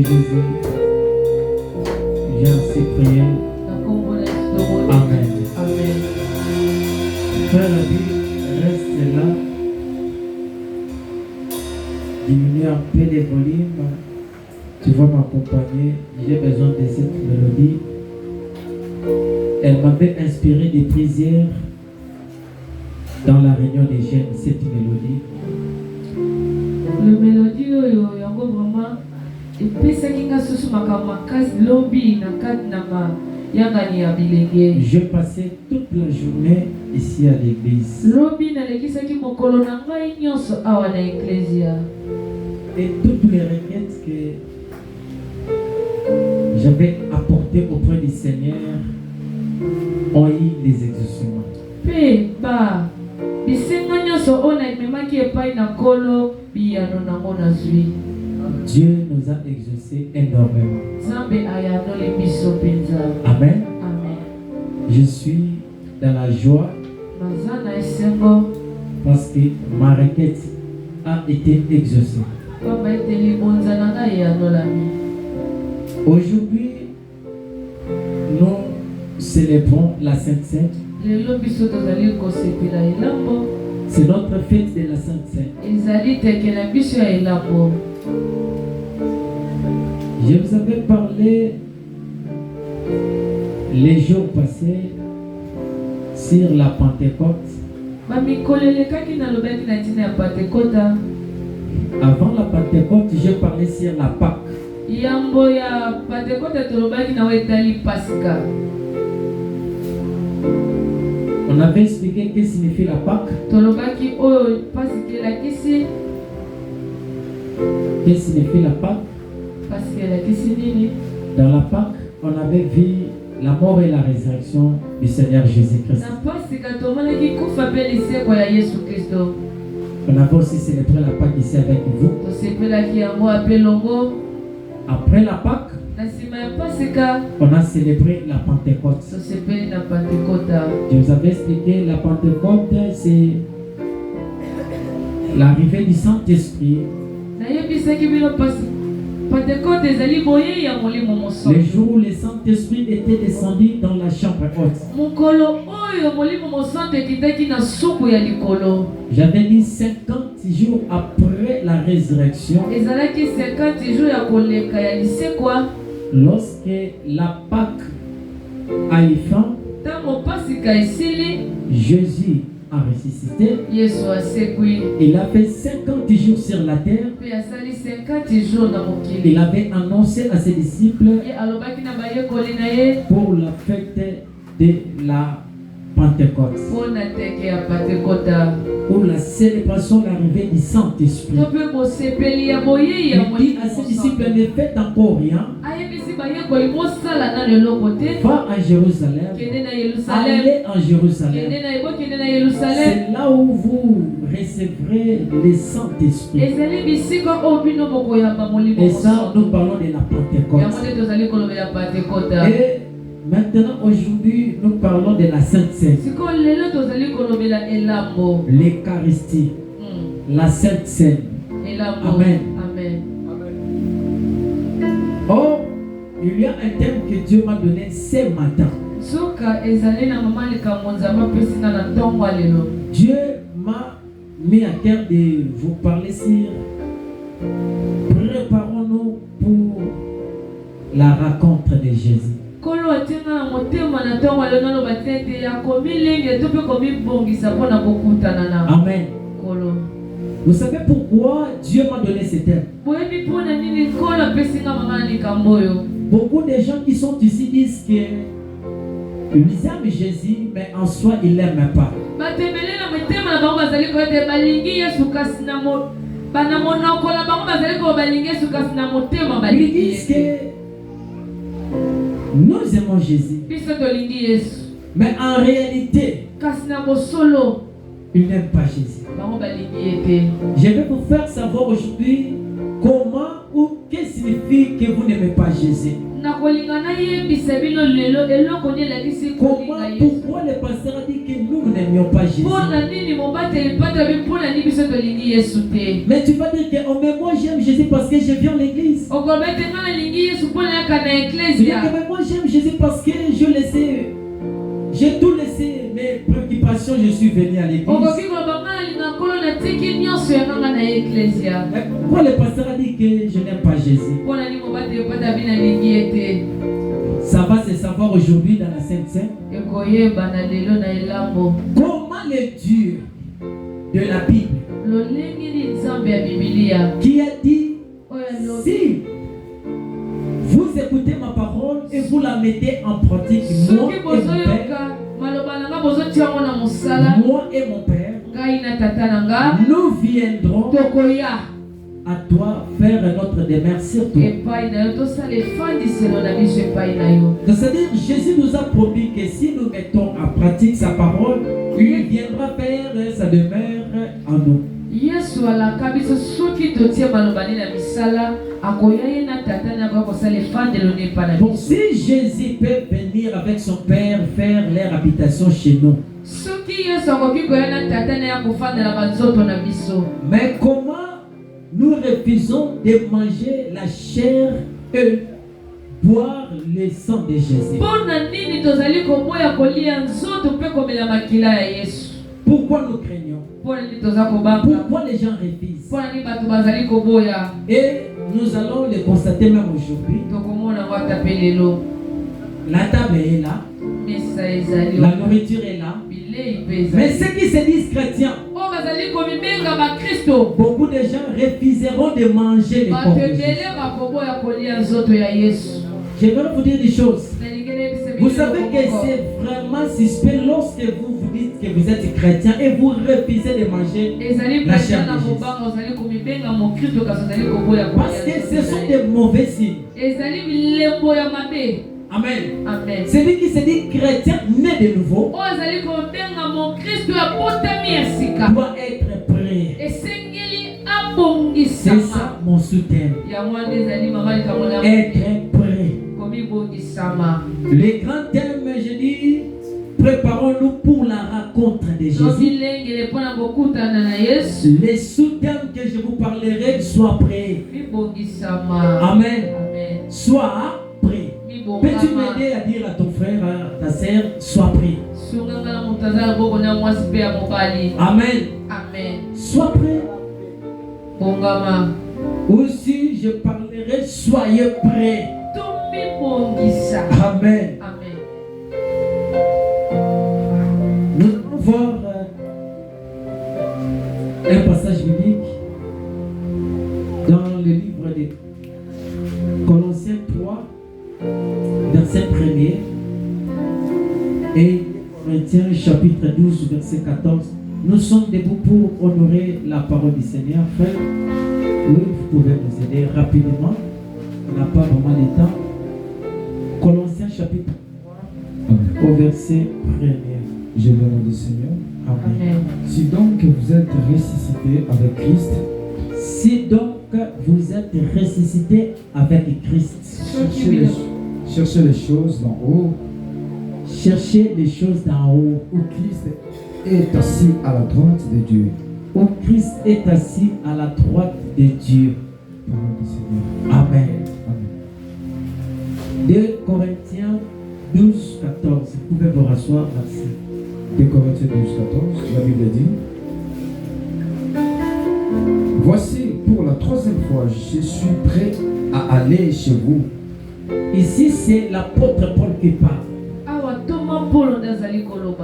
Jésus, j'ai ainsi prié. Amen. Amen. Frère Abi, reste là. Diminue un peu les volumes. Tu vas m'accompagner. J'ai besoin de cette mélodie. Elle m'avait inspiré des prières dans la réunion des jeunes, cette mélodie. Le mélodie yango vraiment epesaki nga susu makambo makasi lobi na kati na mayangani ya bilenge. Je passais toute la journée ici à l'église. Lobi nalekisaki mokolo na ngai nyonso awa na eklezia. Et toutes les requêtes que j'avais apportées auprès du Seigneur ont eu des exaucements. Pe ba bisenga nyonso oyo naimemaki epai na nkolo biyano nango nazwi. Dieu nous a exaucés énormément. Nzambe ayanoli biso mpenza. Amen. Amen. Je suis dans la joie Naza na esengo parce que ma requête a été exaucée. pamba ete libonza na ngai eyanolami. Aujourd'hui, nous célébrons la Sainte Seine. Lelo biso tozali kosepela elambo. C'est notre fête de la Sainte Seine. Ezali teke na biso ya elambo. Je vous avais parlé les jours passés sur la Pentecôte. Bamikolelekaki nalobaki na ntina ya Pentekota. Avant la Pentecôte, j'ai parlé sur la Pâque. Yambo ya Pentekota tolobaki na etali Pasika. On avait expliqué ce que signifie la Pâque. Tolobaki oyo Pasika elakisi. Qu'est-ce que signifie la Pâque? Pasika elakisi nini? Dans la Pâque, on avait vu la mort et la résurrection du Seigneur Jésus-Christ. Na Pasika tomonaki kufa pe lisekwa ya Yesu Kristo. On avait aussi célébré la Pâque ici avec vous. Tosepelaki yango ape longo. Après la Pâque, Na nsima ya Pasika on a célébré la Pentecôte. tosepeli na Pentekota. Je vous avais expliqué, la Pentecôte, c'est l'arrivée du Saint-Esprit. Nayebisaki bino Pentekota ezali boye ya molimo mosantu. Le jour où le Saint-Esprit était descendu dans la chambre haute. Mokolo oyo molimo mosantu ekitaki na suku ya likolo. J'avais dit 50 jours après la résurrection. Ezalaki 50 jours ya koleka ya lisekwa. Lorsque la Pâque a eu fin, Tango Pasika esili, Jésus a ressuscité. Yesu asekwi. Il a fait 50 jours sur la terre. Pe asali 50 jours na mokili. Il avait annoncé à ses disciples Ye alobaki na bayekoli na ye pour la fête de la Pentecôte, mpona teke ya Pentekota. pour la célébration de l'arrivée du Saint-Esprit. To pe mosepeli ya boye ya Il dit molimo à ses mosantu. disciples, ne faites encore rien. Ayebisi bayekoli mosala na leloko te. Va à Jérusalem. Kende na Yerusalem. Allez en Jérusalem. Kende na ebo kende na Yerusalem. C'est là où vous recevrez le Saint-Esprit. Ezali bisika oyo bino bokoyamba molimo Et ça, mosantu. nous parlons de la Pentecôte. Yango nde tozali kolobela Pentekota. Et maintenant, aujourd'hui, nous parlons de la Sainte Seine. Sikoyo lelo tozali kolobela elambo. L'Eucharistie, la Sainte Seine. Elambo. Amen. Amen. Or, il y a un thème que Dieu m'a donné ce matin. Soka ezali na mama likambo nzambe apesi nga na ntongo ya lelo. Dieu m'a mis à cœur de vous parler sur préparons-nous pour la rencontre de Jésus. Kolo atinga na motema na ntongo ya lelo naloba tete ya komilenge to mpe komibongisa mpona kokutana na Amen. Kolo. Vous savez pourquoi Dieu m'a donné ce thème? Boyebi mpona nini kolo apesi nga mama na likambo oyo. Beaucoup de gens qui sont ici disent que ils aiment Jésus, mais en soi, ils ne l'aiment pas. Batembele na motema na bango bazali koyete balingi Yesu kasi na bana monoko na bango bazali ko balingi Yesu kasi na motema Ils balingi disent Yesu. que nous aimons Jésus, Biso tolingi Yesu. mais en réalité, Kasi na bosolo ils n'aiment pas Jésus. bango balingi ete. Je vais vous faire savoir aujourd'hui comment ou qu'est-ce qui signifie que vous n'aimez pas Jésus. Nakolingana yebisa bino lelo eloko ni lakisi Comment, kolinga Yesu. pourquoi le pasteur a dit que nous n'aimions n'aimions pas Jésus. Mais tu vas dire que oh, mais moi j'aime Jésus parce que je viens à l'église. Mais moi j'aime Jésus parce que j'ai tout laissé mes préoccupations, je suis venu à l'église. Pourquoi le pasteur a dit que je n'aime pas Jésus? Ça va se savoir aujourd'hui dans la Sainte Seine. Comment le Dieu de la Bible qui a dit si vous écoutez ma parole et vous la mettez en pratique, moi et mon Père, nous viendrons à toi faire notre demeure sur toi. C'est-à-dire, Jésus nous a promis que si nous mettons en pratique sa parole, il viendra faire sa demeure en nous. Donc si Jésus peut venir avec son Père faire leur habitation chez nous, mais comment nous refusons de manger la chair et boire le sang de Jésus? Pourquoi nous craignons? Pourquoi les gens refusent? Et nous allons le constater même aujourd'hui. La table est là. La nourriture est là. Mais ceux qui se disent chrétiens, beaucoup de gens refuseront de manger le corps de Jésus. J'aimerais vous dire des choses. Vous savez que c'est vraiment suspect lorsque vous vous dites que vous êtes chrétien et vous refusez de manger la chair de Jésus. Parce que ce sont des mauvais signes. Amen. Amen. Celui qui se dit chrétien né de nouveau doit être prêt. C'est ça mon soutien. Être prêt. Les grands thèmes, je dis, préparons-nous pour la rencontre de Jésus. Les sous-thèmes que je vous parlerai, sois prêt. Amen. Sois prêt. Peux-tu m'aider à dire à ton frère, à ta sœur, sois prêt. Amen. Amen. Sois prêt. Aussi, je parlerai, soyez prêts. Amen. Amen. Nous allons voir un passage biblique dans le livre de Colossiens 3, verset 1er, et Corinthiens chapitre 12, verset 14. Nous sommes debout pour honorer la parole du Seigneur. Frère, oui, vous pouvez nous aider rapidement. On n'a pas vraiment le temps. Colossiens chapitre 3, au verset 1er. Je vais nom du Seigneur. Amen. Si donc vous êtes ressuscité avec Christ, si donc vous êtes ressuscité avec Christ, cherchez les choses d'en haut. Cherchez les choses d'en haut. Où Christ est assis à la droite de Dieu. Où Christ est assis à la droite de Dieu. Parole du Seigneur. Amen. Amen. 2 Corinthiens 12, 14. Vous pouvez vous rasseoir, merci. 2 Corinthiens 12, 14, la Bible dit: voici, pour la troisième fois, je suis prêt à aller chez vous. Ici, c'est l'apôtre Paul qui parle.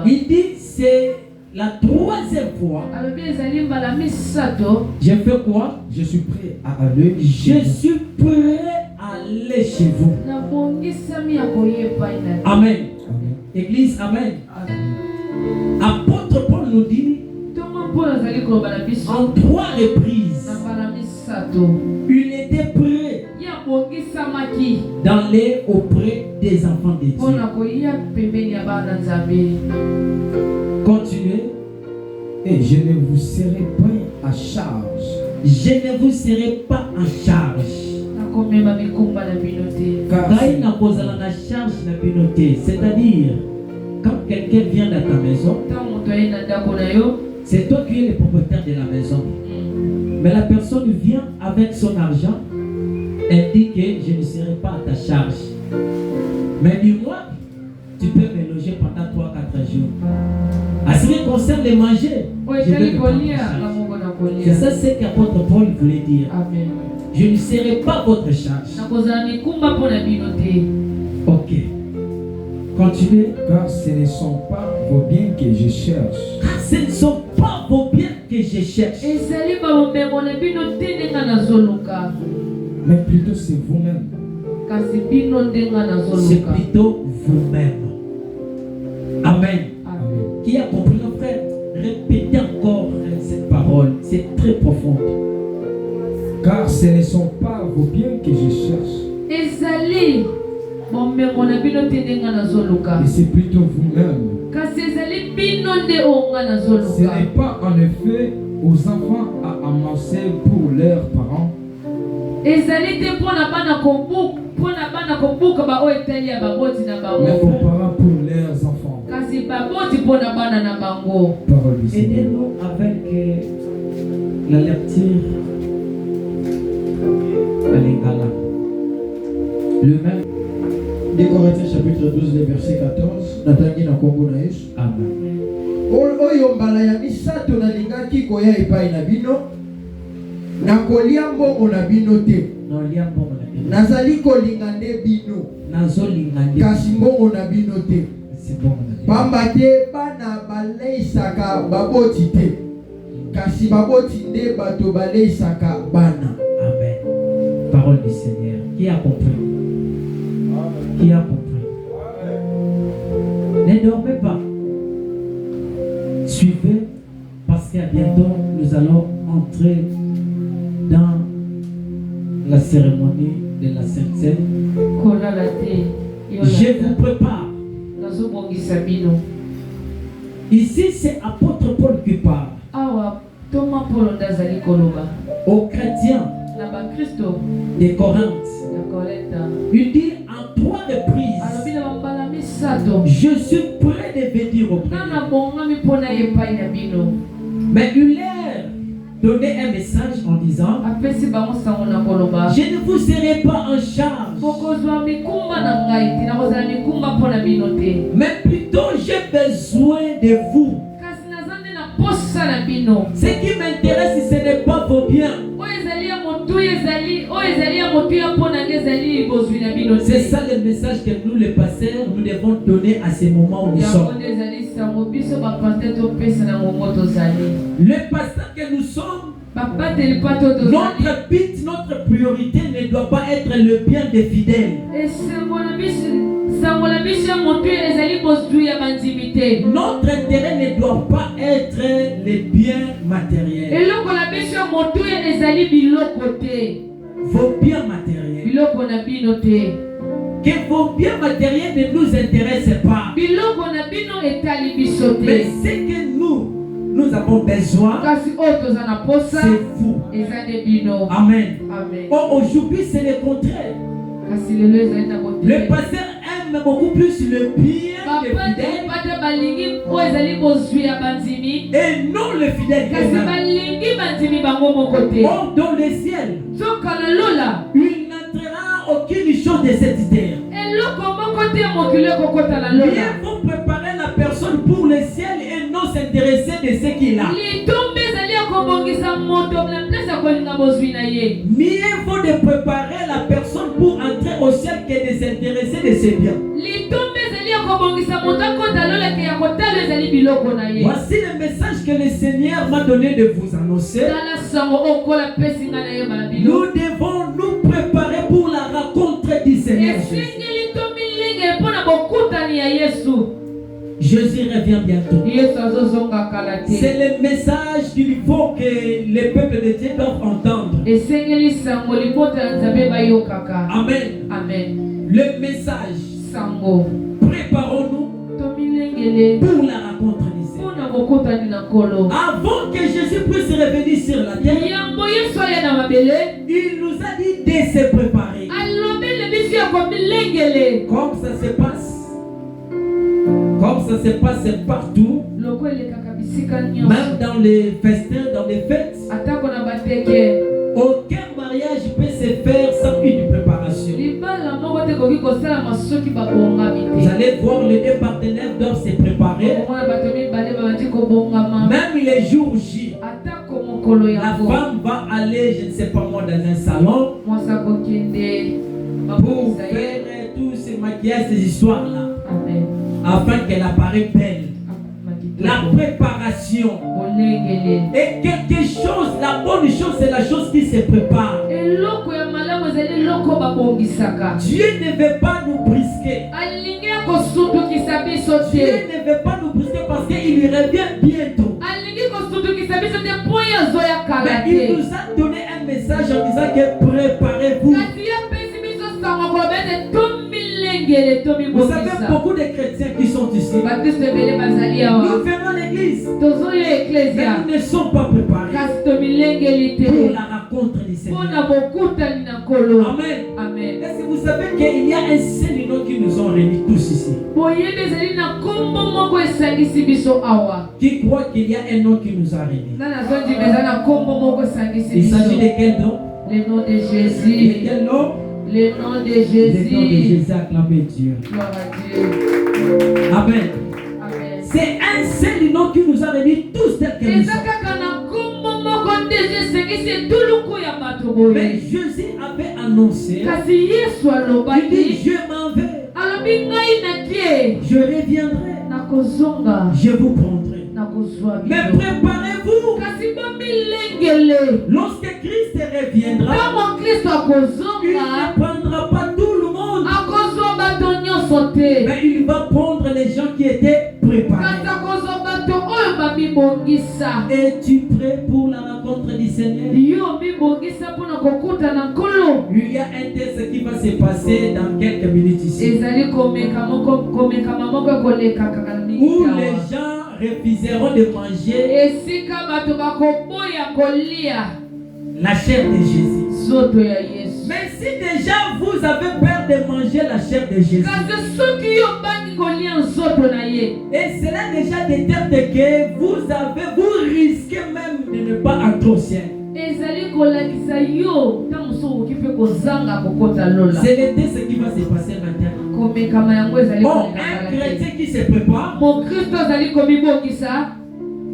Il dit, c'est la troisième fois. Je fais quoi? Je suis prêt à aller chez Je vous. suis prêt à aller chez vous. Amen. Amen. Église, amen. Apôtre Paul nous dit, en 3 reprises, il était prêt d'aller auprès des enfants de Dieu. Continuez. Et je ne vous serai pas à charge. Je ne vous serai pas en charge. C'est-à-dire, quand quelqu'un vient dans ta maison, C'est toi qui es le propriétaire de la maison. Mais la personne vient avec son argent. Elle dit que je ne serai pas à ta charge. Mais dis-moi, tu peux me loger pendant 3-4 jours. À ce qui concerne les manger, je vais me prendre en charge. C'est ça ce qu'apôtre Paul voulait dire. Amen. Je ne serai pas votre charge. Ok. Continuez. Car ce ne sont pas vos biens que je cherche. Car ce ne sont pas vos biens que je cherche. Mais plutôt c'est vous-même. C'est plutôt vous-même. Amen. Amen. Qui a compris, mon frère? Répétez encore cette parole. C'est très profond. Car ce ne sont pas vos biens que je cherche. Et c'est plutôt vous-même. Ce n'est pas en effet aux enfants à amasser pour leurs parents. Mais aux parents pour leurs enfants. Parole du Seigneur. Aidez-nous avec la lecture à l'Ingala. Le même. 2 Corinthiens chapitre 12, le verset 14. Natangi na kombo na Yesu. Amen. Oyo mbala ya misato nalingaki koya epai na bino. Nakolia mbongo na bino te. Nazali kolinga nde bino. Kasi mbongo na bino te. Pamba te bana baleisaka baboti te. Kasi baboti nde bato baleisaka bana. Amen. Parole du Seigneur. Qui a compris? Qui a compris? Ne dormez pas. Suivez, parce qu'à bientôt nous allons entrer dans la cérémonie de la Sainte Seine. Je vous prépare. Ici c'est apôtre Paul qui parle. Aux chrétiens de Corinthe. Il dit en 3 reprises, je suis prêt de venir auprès de vous. Mais il leur donnait un message en disant, je ne vous serai pas en charge, mais plutôt j'ai besoin de vous. Ce qui m'intéresse, ce n'est pas vos biens. C'est ça le message que nous, les pasteurs, nous devons donner à ces moments où nous sommes. Le pasteur que nous sommes, notre but, notre priorité ne doit pas être le bien des fidèles. Notre intérêt ne doit pas être les biens matériels. Vos biens matériels. Que vos biens matériels ne nous intéressent pas. Mais ce que nous avons besoin, c'est vous. Amen. Oh, aujourd'hui, c'est le contraire. Le pasteur aime beaucoup plus le bien des fidèles et non le fidèle. Or, dans le ciel, il n'entrera aucune chose de cette terre. Bien vous préparer la personne pour le ciel et non s'intéresser de ce qu'il a. Mieux vaut de préparer la personne pour entrer au ciel que de s'intéresser de ses biens. Voici le message que le Seigneur m'a donné de vous annoncer. Nous devons nous préparer pour la rencontre du Seigneur Jésus. Jésus revient bientôt. C'est le message qu'il faut que les peuples de Dieu doivent entendre. Amen. Amen. Le message. Préparons-nous pour la rencontre du Seigneur. Avant que Jésus puisse revenir sur la terre, il nous a dit de se préparer. Comme ça se passe partout, Même dans les festins, dans les fêtes, aucun mariage peut se faire sans une préparation. Vous allez voir, les deux partenaires doivent se préparer. Même les jours J, la femme va aller, je ne sais pas moi, dans un salon pour faire tous ces maquillages, ces histoires-là, afin qu'elle apparaisse belle. La préparation. Et quelque chose, la bonne chose, c'est la chose qui se prépare. Dieu ne veut pas nous brusquer. Dieu ne veut pas nous brusquer parce qu'il lui revient bientôt. Mais il nous a donné un message en disant que préparez-vous. Vous savez, beaucoup de chrétiens qui sont ici, nous venons à l'église, mais nous ne sommes pas préparés pour la rencontre du Seigneur. Amen. Est-ce que vous savez qu'il y a un seul nom qui nous ont réunis tous ici? Qui croit qu'il y a un nom qui nous a réunis? Il s'agit de quel nom? Le nom de Jésus. De quel nom? Le nom de Jésus. Le nom de Jésus, acclamez Dieu. Gloire à Dieu. Amen. Amen. C'est un seul nom qui nous a réunis tous tels que nous sommes. Mais Jésus avait annoncé, il dit, je m'en vais, je reviendrai, je vous prendrai. Mais préparez-vous. Lorsque Christ reviendra, il ne prendra pas tout le monde, mais il va prendre les gens qui étaient préparés. Es-tu prêt pour la rencontre du Seigneur? Il y a un test qui va se passer dans quelques minutes ici, où les gens refuseront de manger la chair de Jésus. Mais si déjà vous avez peur de manger la chair de Jésus, et cela déjà détermine que vous risquez même de ne pas entrer au ciel. C'est le test qui va se passer maintenant. Bon, un chrétien qui se prépare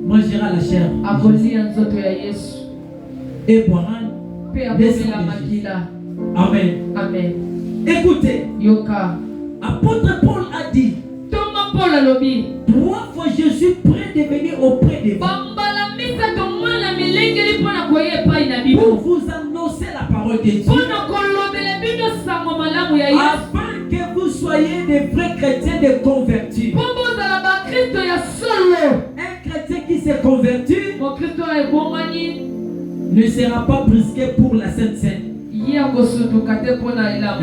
mangera la chair de Jésus et boira de son Jésus. Amen. Amen. Écoutez, Yoka. Apôtre Paul a dit, 3 fois je suis prêt de venir auprès de vous pour vous annoncer la parole de Dieu, afin que vous soyez des vrais chrétiens de convertis. Un chrétien qui s'est converti ne sera pas brusqué pour la Sainte Seine.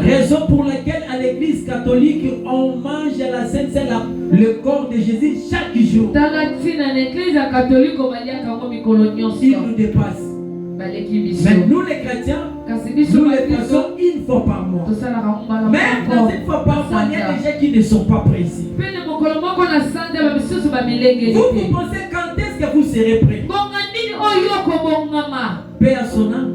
Raison pour laquelle à l'église catholique on mange à la Sainte Seine le corps de Jésus chaque jour. Il nous dépasse. Mais nous les chrétiens, nous les faisons une fois par mois. Même dans une fois par mois, il y a des gens qui ne sont pas précis. Vous pensez quand est-ce que vous serez prêts? Paix à son âme.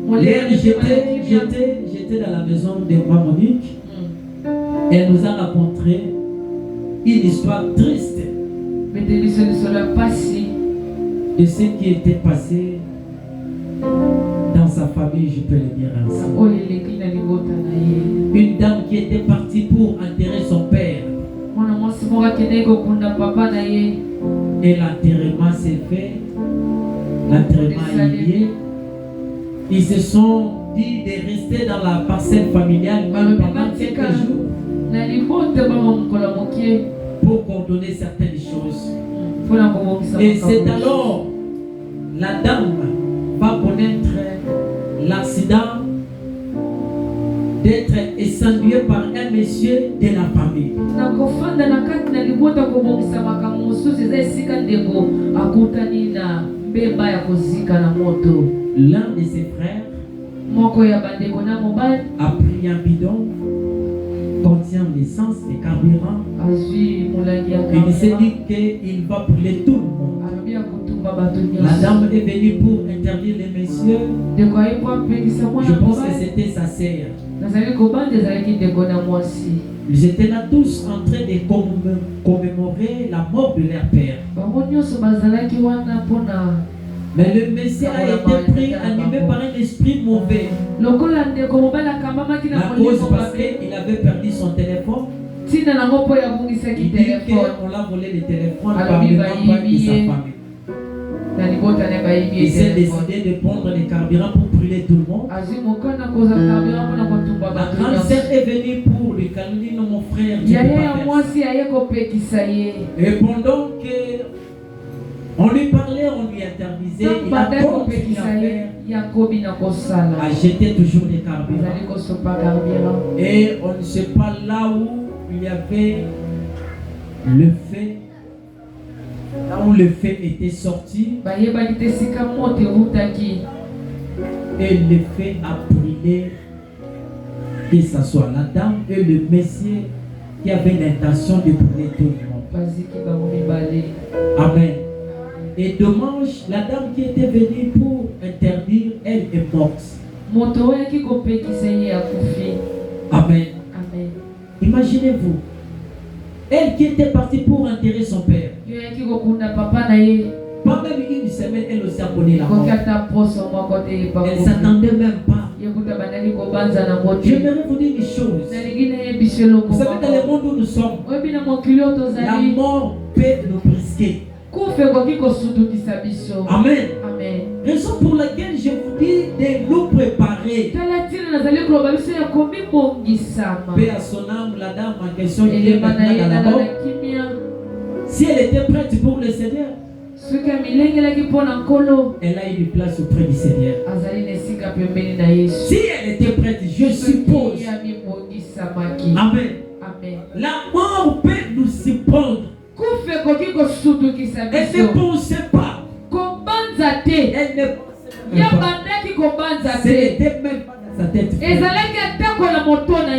Hier, j'étais dans la maison de ma Monique. Elle nous a raconté une histoire triste de ce qui était passé dans sa famille, je peux le dire ainsi. Une dame qui était partie pour enterrer son père. Et l'enterrement s'est fait. L'enterrement est lié. Ils se sont dit de rester dans la parcelle familiale même pendant quelques jours pour coordonner certaines choses. Et c'est alors la dame va connaître l'accident d'être écenduée par un monsieur de la famille. L'un de ses frères a pris un bidon, contient l'essence et carburant. Il s'est dit qu'il va brûler tout le monde. La dame est venue pour interdire les messieurs. Je pense que c'était sa sœur. Ils étaient là tous en train de commémorer la mort de leur père. Mais le Messie a été pris, animé par un esprit mauvais. La cause parce qu'il avait perdu son téléphone. Il dit qu'on l'a volé le téléphone par le membre de sa famille. Il s'est décidé de prendre les carburants pour brûler tout le monde. La grande sœur est venue pour lui calmer, non mon frère. Et pendant que on lui parlait, on lui interdisait, il a continué à jeter toujours des carburants. Et on ne sait pas là où il y avait le feu. Là où le feu était sorti, et le feu a brûlé, que ce soit la dame et le monsieur qui avait l'intention de brûler tout le monde. Amen. Et dommage, la dame qui était venue pour interdire, elle est morte. Amen. Imaginez-vous, elle qui était partie pour enterrer son père. Pas même une semaine, elle aussi a connu la mort. Elle ne s'attendait même pas. J'aimerais vous dire une chose. Vous savez, dans le monde où nous sommes, la mort peut nous brusquer. Amen. Raison pour laquelle je vous dis de nous préparer. Paix à son âme, la dame en question qui est maintenant dans la mort. Si elle était prête pour le Seigneur, elle a une place auprès du Seigneur. Si elle était prête, je suppose. Amen. La mort peut nous surprendre. Elle ne pensait pas. Elle ne pensait même pas dans sa tête.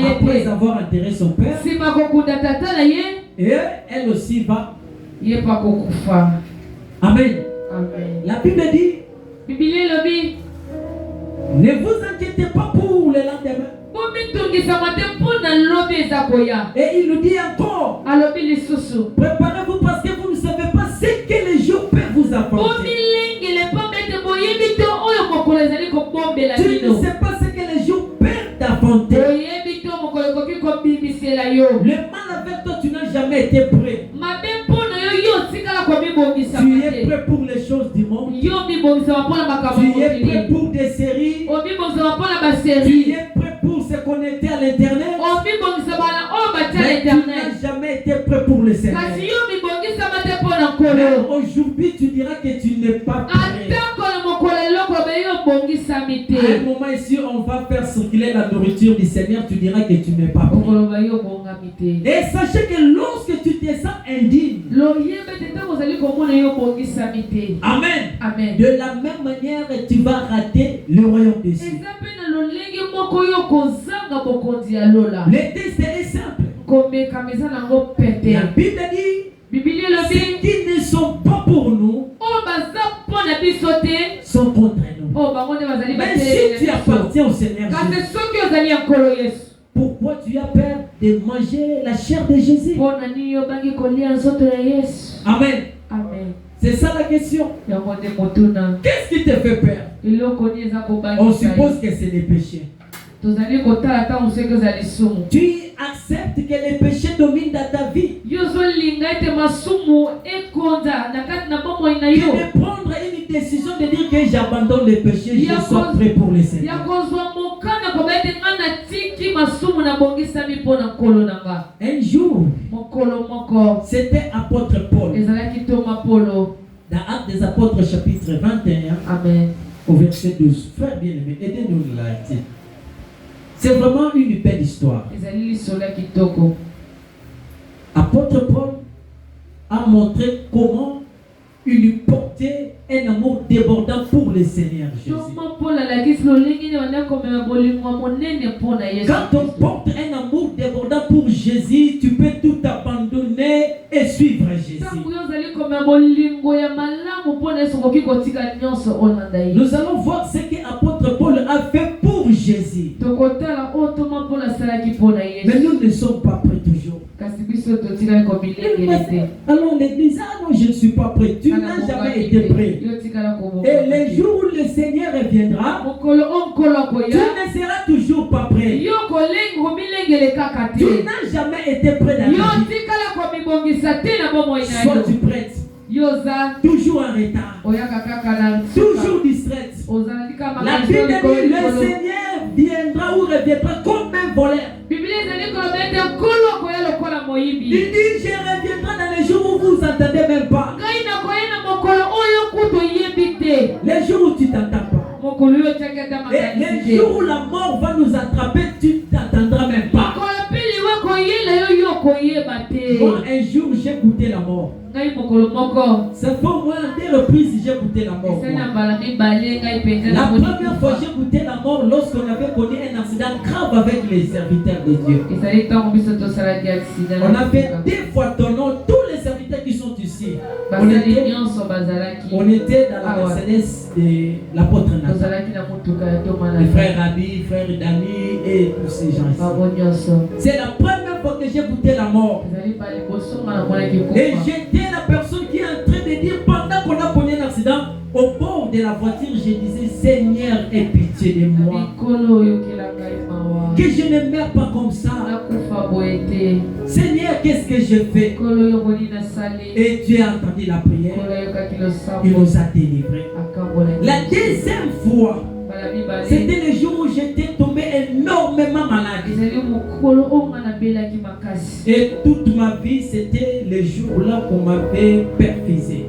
Après avoir enterré son père, et elle aussi va. Amen. La Bible dit, ne vous inquiétez pas pour le lendemain. Et il nous dit encore, préparez-vous parce que vous ne savez pas ce que les jours peuvent vous apporter. Tu ne sais pas ce que les jours peuvent t'affronter. Le mal avec toi, tu n'as jamais été prêt. Tu es prêt pour les choses du monde. Tu es prêt pour des séries. Tu es prêt pour se connecter à l'internet. Mais tu n'as jamais été prêt pour le Seigneur. Aujourd'hui, tu diras que tu n'es pas prêt. À un moment ici, on va faire circuler la nourriture du Seigneur. Tu diras que tu n'es pas prêt. Et sachez que lorsque tu te sens indigne, Amen. De la même manière, tu vas rater le royaume des cieux. Le texte est simple. La Bible dit, ceux qui ne sont pas pour nous sont contre nous. Mais si tu appartiens au Seigneur Jésus, pourquoi tu as peur de manger la chair de Jésus? Amen. C'est ça la question. Qu'est-ce qui te fait peur? On suppose que c'est les péchés. Tu acceptes que les péchés dominent dans ta vie. Que de prendre une décision de dire que j'abandonne les péchés, je suis prêt pour le Seigneur. Un jour, c'était apôtre Paul. Dans Actes des Apôtres chapitre 21, au verset 12. Frère bien-aimé, aidez-nous là. C'est vraiment une belle histoire. Apôtre Paul a montré comment il portait un amour débordant pour le Seigneur Jésus. Quand on porte un amour débordant pour Jésus, tu peux tout abandonner et suivre Jésus. Nous allons voir ce que l'apôtre Paul a fait pour Jésus. Mais nous ne sommes pas prêts toujours. Alors l'église, ah non, je ne suis pas prêt. Tu n'as jamais été prêt. Et les jours où le Seigneur reviendra, tu ne seras toujours pas prêt. Tu n'as jamais été prêt dans la vie. Sois tu prête. Toujours en retard. Toujours distraite. La Bible dit le Seigneur viendra ou reviendra comme un voleur. Il dit je reviendrai dans les jours où vous ne entendez même pas. Les jours où tu t'entends pas. Et les jours où la mort va nous attraper, tu t'attendras même pas. Moi, un jour, j'ai goûté la mort. Ça fait au moins 2 reprises que j'ai goûté la mort. La première fois, j'ai goûté la mort lorsqu'on avait connu un accident grave avec les serviteurs de Dieu. On a fait 2 fois ton nom, tous les serviteurs qui sont ici. On était dans la Mercedes de l'apôtre Nathan. Les frères Rabi, frères Dani et tous ces gens ici. C'est la première fois que j'ai goûté la mort. Et j'étais la personne qui est en train de dire, pendant qu'on a connu un accident, au bord de la voiture, je disais, Seigneur, aie pitié de moi. Que je ne meurs pas comme ça. Seigneur, qu'est-ce que je fais? Et Dieu a entendu la prière. Il nous a délivrés. La deuxième fois, c'était le jour où j'étais tombé énormément malade. Et toute ma vie, c'était le jour-là qu'on m'avait perfusé.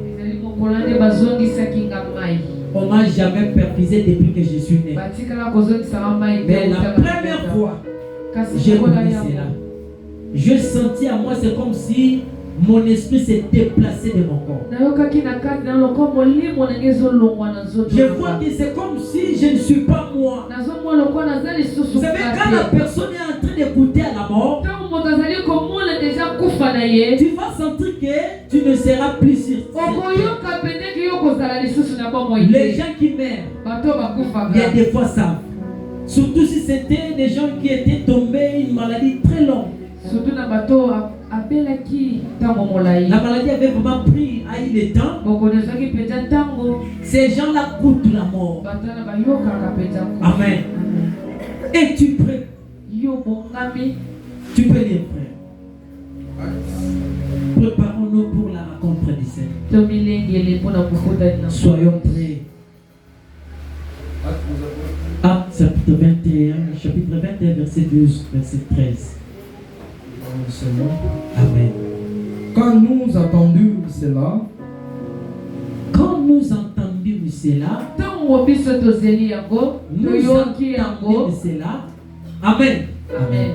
On m'a jamais perfusé depuis que je suis né. Mais la première fois, j'ai goûté cela. Je sentis à moi, c'est comme si mon esprit s'est déplacé de mon corps. Je vois que c'est comme si je ne suis pas moi. Vous savez, quand la personne est en train d'écouter à la mort, tu vas sentir que tu ne seras plus sur les gens qui meurent, il y a des fois ça. Surtout si c'était des gens qui étaient tombés une maladie très longue. La maladie avait vraiment pris à le temps. Ces gens-là goûtent la mort. Amen. Es-tu prêt? Tu peux lire, frère. Préparons-nous pour la rencontre du Seigneur. Soyons prêts. Actes chapitre 21, verset 12, verset 13. Amen. Quand nous entendîmes cela, nous entendîmes cela. Amen. Amen.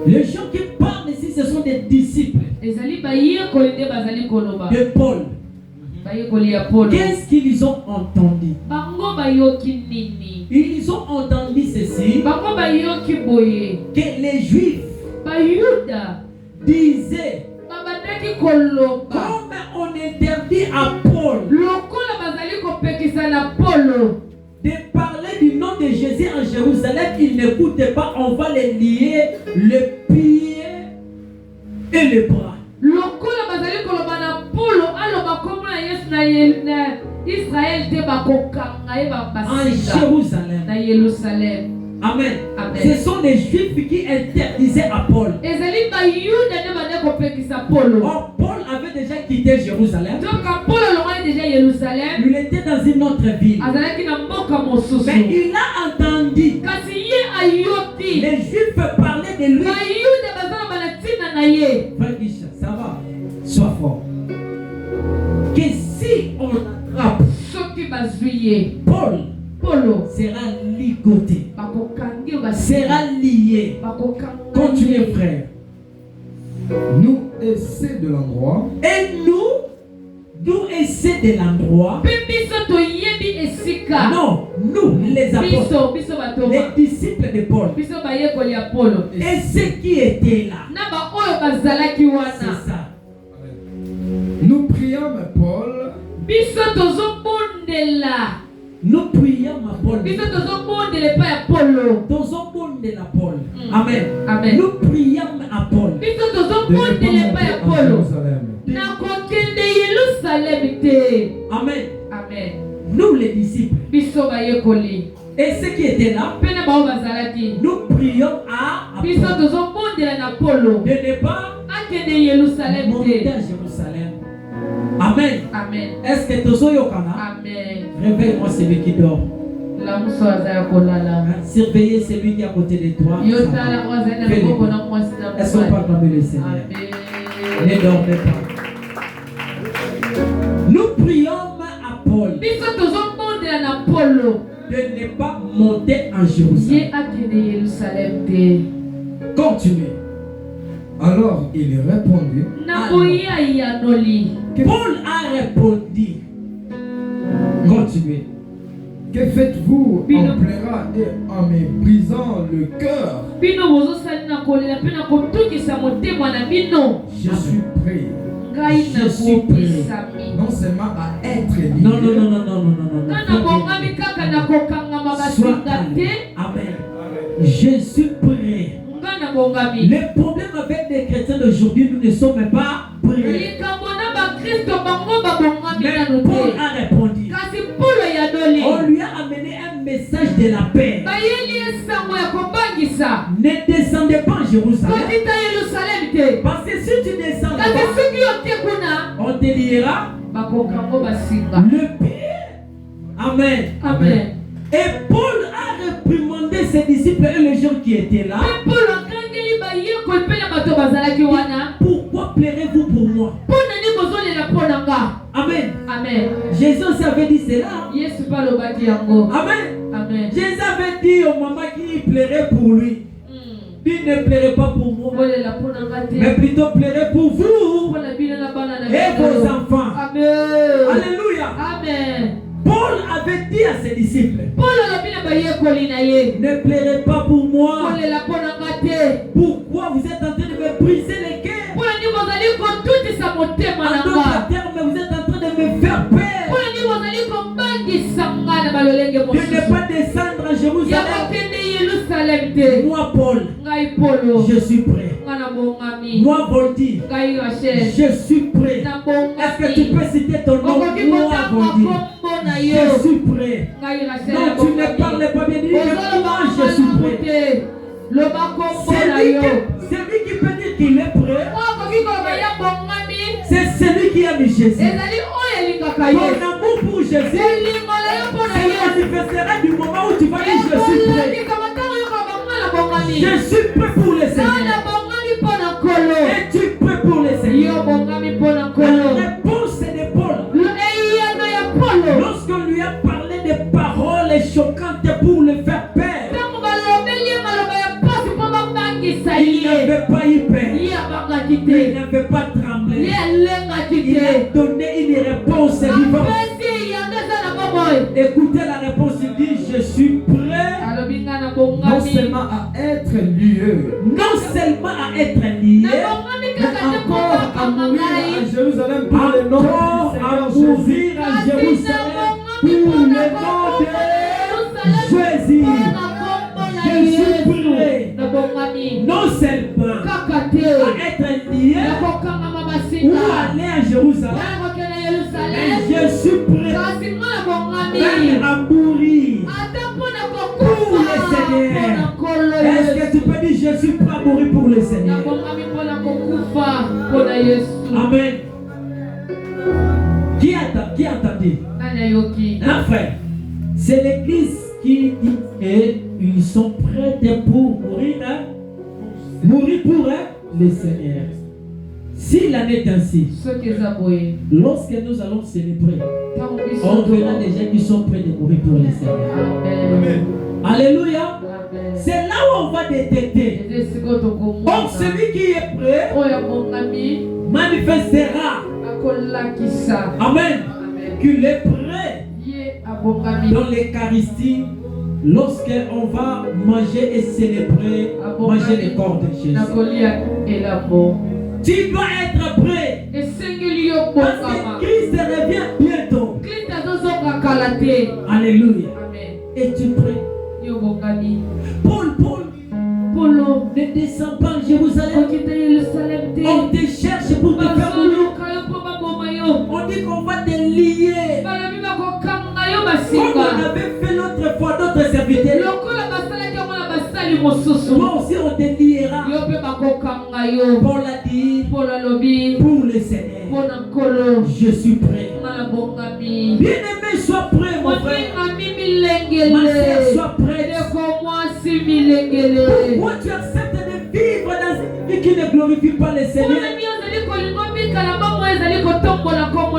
Les gens qui parlent ici, ce sont des disciples de Paul. Qu'est-ce qu'ils ont entendu? Ils ont entendu ceci, que les Juifs disaient, comme on interdit à Paul de parler du nom de Jésus en Jérusalem, ils n'écoutaient pas, on va les lier les pieds et les bras. En Jérusalem. Amen. Amen. Ce sont les Juifs qui interdisaient à Paul. Or, Paul avait déjà quitté Jérusalem. Il était dans une autre ville. Mais il a entendu les Juifs parler de lui. Frère Guicha, ça va. Sois fort. Que si on attrape Paul sera ligoté, sera lié. Continuez, frère. nous et c'est de l'endroit, Et nous, D'où est-ce de l'endroit? Non, nous, les apôtres, les disciples de Paul, et ceux qui étaient là, c'est ça. Nous prions Paul. Nous prions ma Paul. Amen. Amen. Nous prions à Paul. De ne pas Amen. Amen. Nous les disciples. Et ceux qui étaient là, nous prions à Paul de ne pas monter à Jérusalem. Amen. Amen. Est-ce que tu es au Canada? Amen. Réveille-moi celui qui dort. Surveillez celui qui est à côté de toi. Est-ce qu'on peut acclamer le Seigneur? Ne dormez pas. Nous prions à Paul de ne pas monter en Jérusalem. Continuez. Alors il répondit. Paul a répondu. Continuez. Que faites-vous en pleurant et en méprisant le cœur? Je suis prêt. Je suis prêt. Non seulement à être lié. Non. Sois calme. Amen. Je suis prêt. Le problème avec les chrétiens d'aujourd'hui, nous ne sommes pas prêts. Mais Paul a répondu. On lui a amené un message de la paix. Ne descendez pas en Jérusalem. Parce que si tu descends là-bas, on te liera le pire. Amen. Amen. Et Paul a réprimandé ses disciples et les gens qui étaient là. Pourquoi pleurez-vous pour moi? Amen. Amen. Jésus aussi avait dit cela. Amen. Amen. Jésus avait dit aux mamans qui pleurait pour lui. Il ne pleurait pas pour moi, mais plutôt pleurait pour vous et vos enfants. Amen. Alléluia. Amen. Paul avait dit à ses disciples, ne pleurez pas pour moi. Pourquoi vous êtes en train de me briser les cœurs? En d'autres termes, vous êtes en train de me faire peur. De ne pas descendre à Jérusalem. Moi, Paul, je suis prêt. Moi, Voldy, je suis prêt. Est-ce que tu peux citer ton nom? Moi, Voldy, je suis prêt. Non, tu ne parles pas bien. Dis, moi, je suis prêt. C'est lui qui peut dire qu'il est prêt. C'est celui qui aime Jésus. Ton amour pour Jésus se manifestera du moment où tu vas dire je suis prêt. Je suis prêt pour le Seigneur. Es-tu prêt pour le Seigneur? La réponse de Paul, lorsqu'on lui a parlé des paroles choquantes pour le faire peur, il n'avait pas eu peur. Il n'avait pas tremblé. Il a donné une réponse vivante. Écoutez la réponse, il dit je suis prêt. Non seulement à être lié. Non seulement à être lié, mais encore à mourir à Jérusalem pour le nom de Jésus. Je suis prêt. Non seulement à être lié ou aller à Jérusalem, mais je suis prêt même à mourir pour le Seigneur. Est-ce que tu peux dire je suis prêt à mourir pour le Seigneur? Amen. Qui a entendu? Enfin, c'est l'église qui dit qu'ils sont prêts pour mourir, mourir pour le Seigneur. S'il en est ainsi, lorsque nous allons célébrer, on verra des gens qui sont prêts de mourir pour le Seigneur. Amen. Alléluia. C'est là où on va détecter. Donc celui qui est prêt manifestera Amen. Qu'il est prêt dans l'Eucharistie. Lorsqu'on va manger et célébrer, manger le corps de Jésus. Tu dois être prêt. Parce que Christ revient bientôt. Alléluia. Es-tu prêt? Paul ne descend pas en Jérusalem. On te cherche pour te faire mourir. On dit qu'on va te lier. Comme on avait fait l'autre fois d'autres serviteurs. Toi aussi on te liera. Paul a dit pour le Seigneur. Je suis prêt. Bien-aimé, sois prêt, mon frère. Ma sœur, sois prête. Pourquoi tu acceptes de vivre dans une vie qui ne glorifie pas le Seigneur?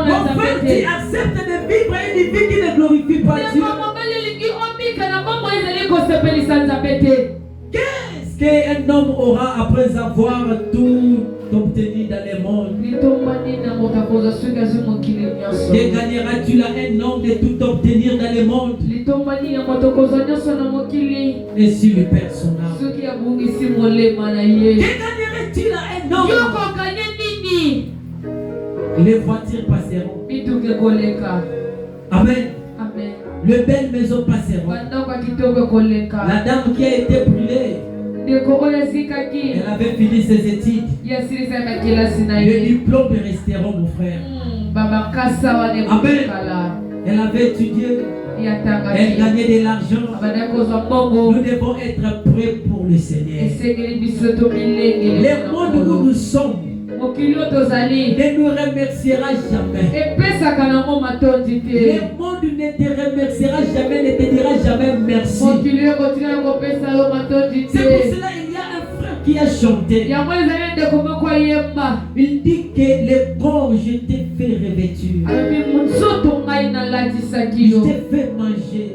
Mon frère, tu acceptes de vivre une vie qui ne glorifie pas Dieu. Qu'est-ce qu'un homme aura après avoir tout obtenu dans le monde? Et gagneras-tu là un homme de tout obtenir dans le monde? Et si le Père son âme? Gagnerais-tu là un homme? Les voitures passeront. Amen. Les belles maisons passeront. La dame qui a été brûlée, elle avait fini ses études. Les diplômes resteront, mon frère. Amen. Elle avait étudié. Elle gagnait de l'argent. Nous devons être prêts pour le Seigneur. Le monde où nous sommes ne nous remerciera jamais. Le monde ne te remerciera jamais, ne te dira jamais merci. C'est pour cela qu'il y a un frère qui a chanté. Il dit que le corps, je t'ai fait revêtir. Je t'ai fait manger.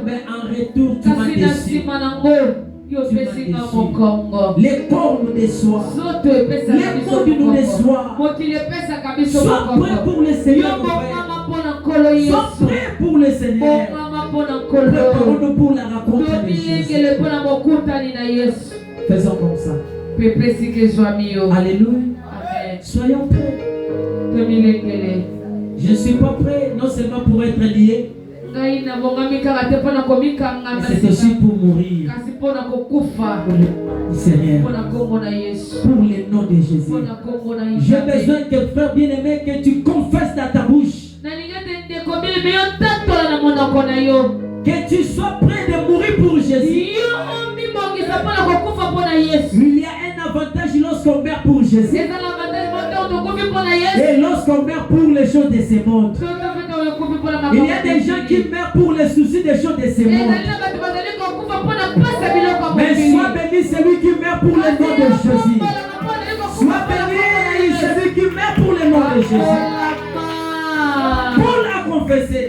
Mais en retour, tu m'as déçu. Les corps nous déçoivent. Les mondes nous déçoivent. Sois prêt pour le Seigneur. Sois prêt pour le Seigneur. Préparons-nous pour la rencontre de Jésus. Faisons comme ça. Alléluia. Soyons prêts. Je ne suis pas prêt non seulement pour être lié, mais c'est aussi pour mourir. Seigneur, pour le nom de Jésus. J'ai besoin que, frère bien-aimé, que tu confesses dans ta bouche que tu sois prêt de mourir pour Jésus. Il y a un avantage lorsqu'on meurt pour Jésus et lorsqu'on meurt pour les choses de ce monde. Il y a des gens qui meurent pour les soucis des choses de ce monde. Mais sois béni celui qui meurt pour le nom de Jésus. Sois béni celui qui meurt pour le nom de Jésus. Paul a confessé.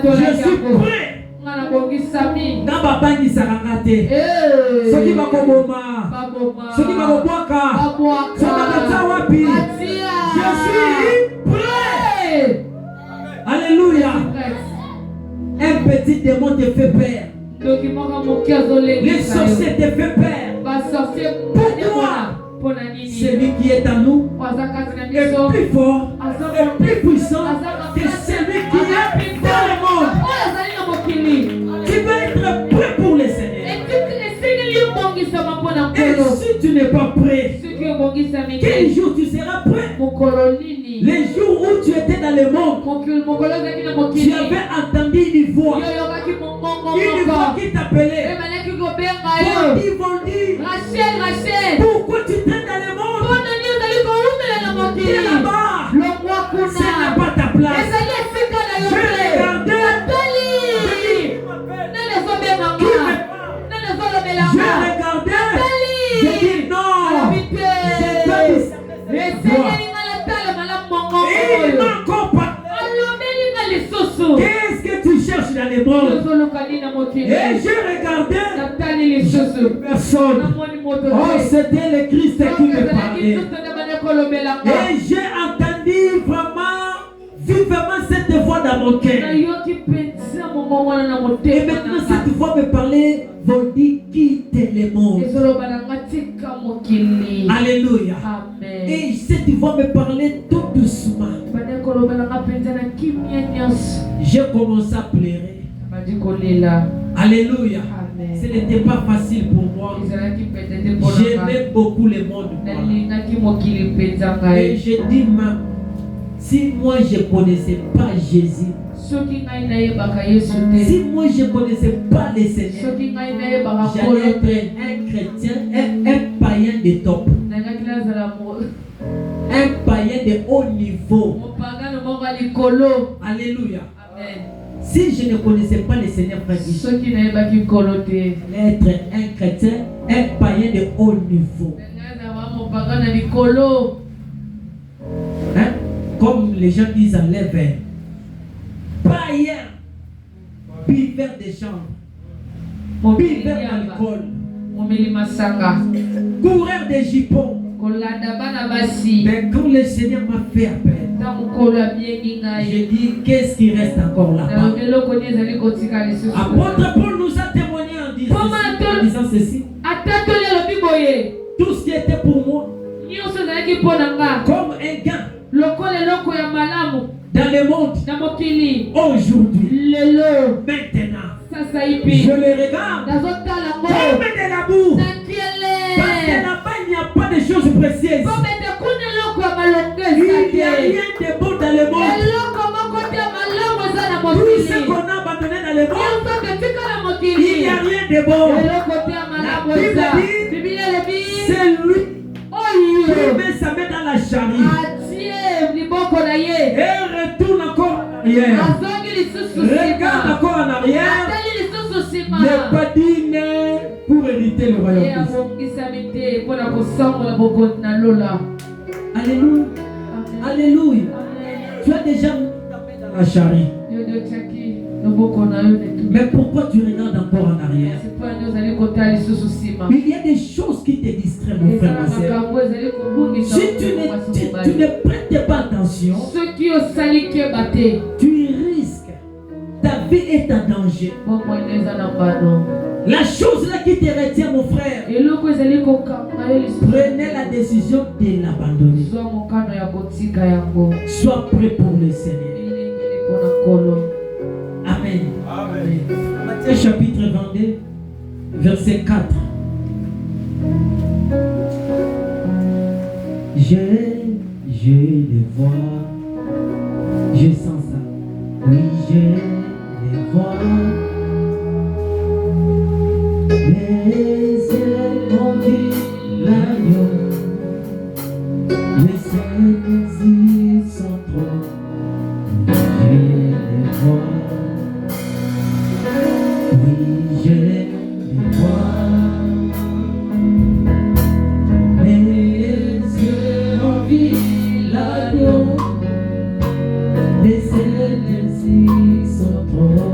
Je suis prêt. Dans ma bande sarangate. Ce qui va komoma. Ce qui va kobwaka. Ce qui va wapi. Je suis prêt. Alléluia. Un petit démon te fait peur. Les sorciers te fait peur. Pourquoi? Celui qui est en nous est plus fort et plus puissant que celui qui est dans le monde. Tu vas être prêt pour le Seigneur. Et si tu n'es pas prêt, quel jour tu seras prêt? Les jours où tu étais dans le monde, tu avais entendu une voix qui t'appelait. Voldi, Rachel, pourquoi tu traînes dans le monde? Tu es là-bas. Ce n'est pas ta place. Je regardais. Je regardais. J'ai dit non. Et il m'a encore parlé. Qu'est-ce que tu cherches dans les mondes? Et j'ai regardé. Personne. Oh, c'était le Christ qui me parlait. Et j'ai entendu vraiment vivement cette voix dans mon cœur. Et maintenant cette voix me parlait, vous dit quitte le monde. Alléluia. Amen. Et cette voix me parlait tout doucement. J'ai commencé à pleurer. Alléluia. Ce n'était pas facile pour moi. J'aimais beaucoup le monde. Et je dis, si moi je ne connaissais pas Jésus, si moi je ne connaissais pas le Seigneur, j'allais être un chrétien, un païen de top, un païen de haut niveau. Alléluia. Amen. Si je ne connaissais pas le Seigneur, être un chrétien, un païen de haut niveau. Hein? Comme les gens disent en l'hiver, païen, buveur de chambre, buveur d'alcool, coureur de jupons. Mais quand le Seigneur m'a fait appel, j'ai dit, qu'est-ce qui reste encore là-bas? Apôtre Paul nous a témoigné en disant ceci. Tout ce qui était pour moi, comme un gain dans le monde, aujourd'hui, maintenant, je le regarde comme de la boue. Parce que là-bas, il n'y a pas de choses précieuses. Il n'y a rien de bon dans le monde. Tout ce qu'on a abandonné dans le monde, il n'y a rien de bon. La Bible dit, c'est lui qui met sa main dans la charrie et retourne encore en arrière. Regarde encore en arrière. Ne pas dire pour hériter le royaume. Alléluia. Alléluia. Tu as déjà mis ta main dans la charrie. Mais pourquoi tu regardes encore en arrière? Il y a des choses qui te distraient, mon frère, ma soeur. Si tu ne prêtes pas attention, tu risques. Ta vie est en danger. La chose là qui te retient, mon frère, prenez la décision de l'abandonner. Sois prêt pour le Seigneur. Amen. Amen. Matthieu chapitre 22, verset 4. Je les vois. Je sens ça. Oui, je les vois. Les yeux m'ont dit l'agneau. Les yeux sont trop. Je les vois. Oui, je les vois. Les yeux ont vu l'agneau. Les yeux sont trop.